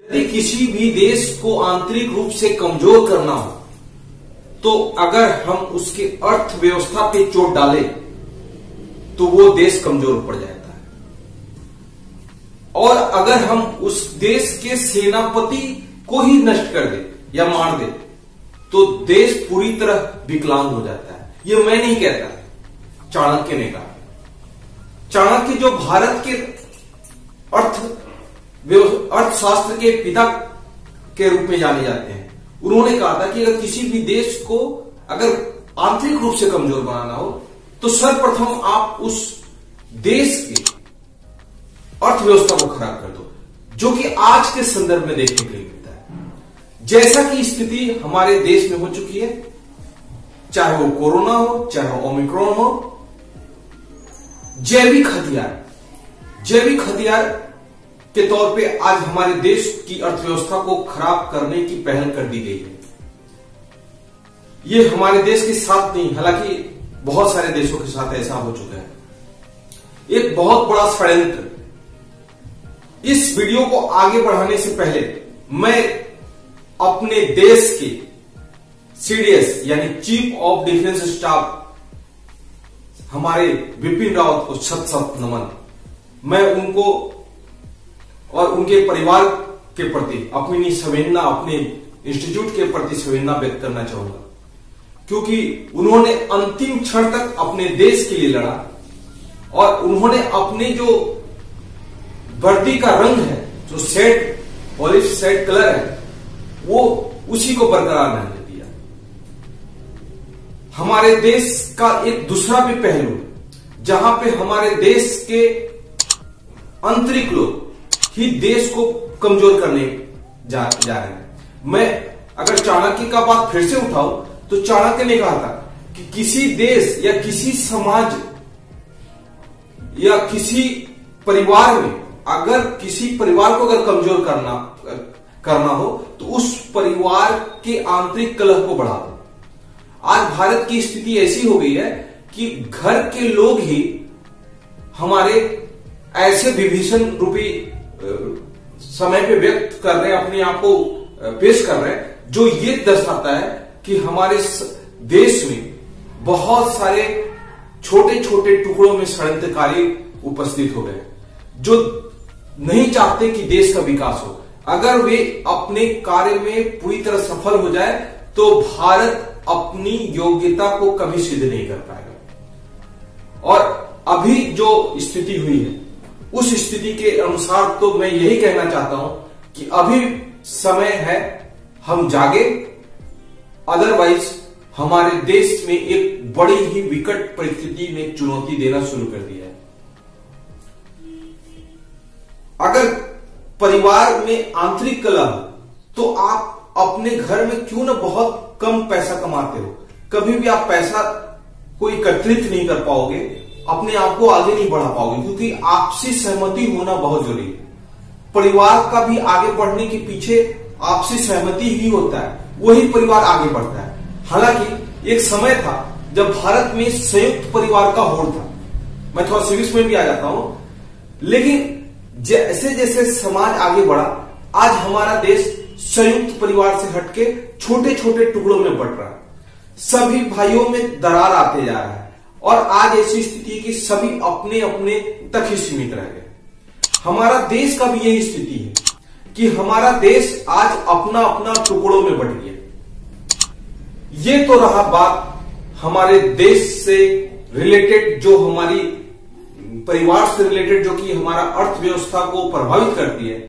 यदि किसी भी देश को आंतरिक रूप से कमजोर करना हो, तो अगर हम उसके अर्थव्यवस्था पे चोट डालें तो वो देश कमजोर पड़ जाता है। और अगर हम उस देश के सेनापति को ही नष्ट कर दे या मार दे तो देश पूरी तरह विकलांग हो जाता है। ये मैं नहीं कहता, चाणक्य ने कहा। चाणक्य जो भारत के अर्थशास्त्र के पिता के रूप में जाने जाते हैं, उन्होंने कहा था कि अगर किसी भी देश को अगर आंतरिक रूप से कमजोर बनाना हो तो सर्वप्रथम आप उस देश की अर्थव्यवस्था को खराब कर दो, जो कि आज के संदर्भ में देखने के लिए मिलता है। जैसा कि स्थिति हमारे देश में हो चुकी है, चाहे वो कोरोना हो, चाहे वो ओमिक्रॉन हो, जैविक हथियार के तौर पे आज हमारे देश की अर्थव्यवस्था को खराब करने की पहल कर दी गई है। ये हमारे देश के साथ नहीं, हालांकि बहुत सारे देशों के साथ ऐसा हो चुका है। एक बहुत बड़ा षड्यंत्र। इस वीडियो को आगे बढ़ाने से पहले मैं अपने देश के सीडीएस यानी चीफ ऑफ डिफेंस स्टाफ हमारे विपिन रावत को शत शत नमन। मैं उनको और उनके परिवार के प्रति अपनी संवेदना, अपने इंस्टीट्यूट के प्रति संवेदना व्यक्त करना चाहूंगा, क्योंकि उन्होंने अंतिम क्षण तक अपने देश के लिए लड़ा और उन्होंने अपने जो वर्दी का रंग है, जो ऑलिव शेड कलर है, वो उसी को बरकरार रहने दिया। हमारे देश का एक दूसरा भी पहलू, जहां पे हमारे देश के आंतरिक लोग ही देश को कमजोर करने जा रहे हैं। मैं अगर चाणक्य का बात फिर से उठाऊं तो चाणक्य ने कहा था कि किसी देश या किसी समाज या किसी परिवार में अगर किसी परिवार को अगर कमजोर करना हो तो उस परिवार के आंतरिक कलह को बढ़ा दो। आज भारत की स्थिति ऐसी हो गई है कि घर के लोग ही हमारे ऐसे विभीषण रूपी समय पे व्यक्त कर रहे हैं, अपने आप को पेश कर रहे हैं, जो ये दर्शाता है कि हमारे देश में बहुत सारे छोटे छोटे टुकड़ों में षड्यंत्रकारी उपस्थित हो गए, जो नहीं चाहते कि देश का विकास हो। अगर वे अपने कार्य में पूरी तरह सफल हो जाए तो भारत अपनी योग्यता को कभी सिद्ध नहीं कर पाएगा। और अभी जो स्थिति हुई है, उस स्थिति के अनुसार तो मैं यही कहना चाहता हूं कि अभी समय है हम जागे, अदरवाइज हमारे देश में एक बड़ी ही विकट परिस्थिति ने चुनौती देना शुरू कर दिया है। अगर परिवार में आंतरिक कलह, तो आप अपने घर में क्यों ना बहुत कम पैसा कमाते हो, कभी भी आप पैसा को एकत्रित नहीं कर पाओगे, अपने आप को आगे नहीं बढ़ा पाओगे, क्योंकि आपसी सहमति होना बहुत जरूरी है। परिवार का भी आगे बढ़ने के पीछे आपसी सहमति ही होता है, वही परिवार आगे बढ़ता है। हालांकि एक समय था जब भारत में संयुक्त परिवार का होड़ था, मैं थोड़ा सिविक्स में भी आ जाता हूं, लेकिन जैसे जैसे समाज आगे बढ़ा, आज हमारा देश संयुक्त परिवार से हटके छोटे छोटे टुकड़ों में बंट रहा है। सभी भाइयों में दरार आते जा रहा है और आज ऐसी स्थिति है कि सभी अपने अपने तक ही सीमित रह गए। हमारा देश का भी यही स्थिति है कि हमारा देश आज अपना अपना टुकड़ों में बंट गया। ये तो रहा बात हमारे देश से रिलेटेड, जो हमारी परिवार से रिलेटेड, जो कि हमारा अर्थव्यवस्था को प्रभावित करती है।